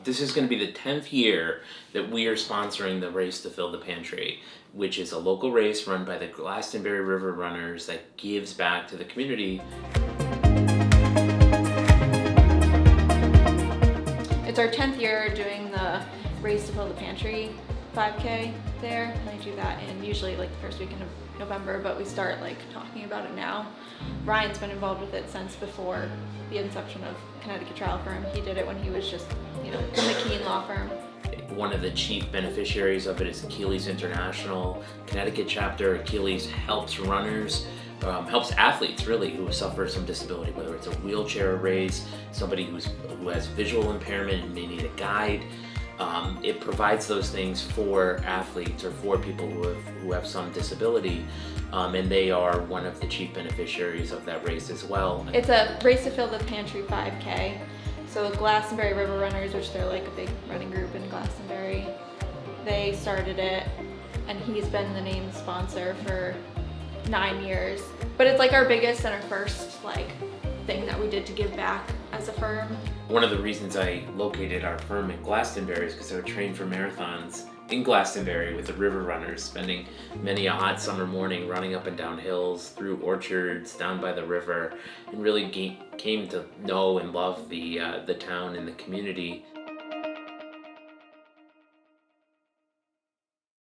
this is going to be the 10th year that we are sponsoring the Race to Fill the Pantry, which is a local race run by the Glastonbury River Runners that gives back to the community. It's our 10th year doing the Race to Fill the Pantry 5K there, and I do that in usually like the first weekend of November, but we start like talking about it now. Ryan's been involved with it since before the inception of Connecticut Trial Firm. He did it when he was just, the McKean law firm. One of the chief beneficiaries of it is Achilles International Connecticut chapter. Achilles helps runners, helps athletes really who suffer some disability, whether it's a wheelchair race, somebody who has visual impairment and may need a guide. It provides those things for athletes or for people who have some disability, and they are one of the chief beneficiaries of that race as well. It's a Race to Fill the Pantry 5K. So Glastonbury River Runners, which they're like a big running group in Glastonbury, they started it, and he's been the named sponsor for 9 years. But it's like our biggest and our first thing that we did to give back as a firm. One of the reasons I located our firm in Glastonbury is because I would train for marathons in Glastonbury with the river runners, spending many a hot summer morning running up and down hills, through orchards, down by the river, and really came to know and love the town and the community.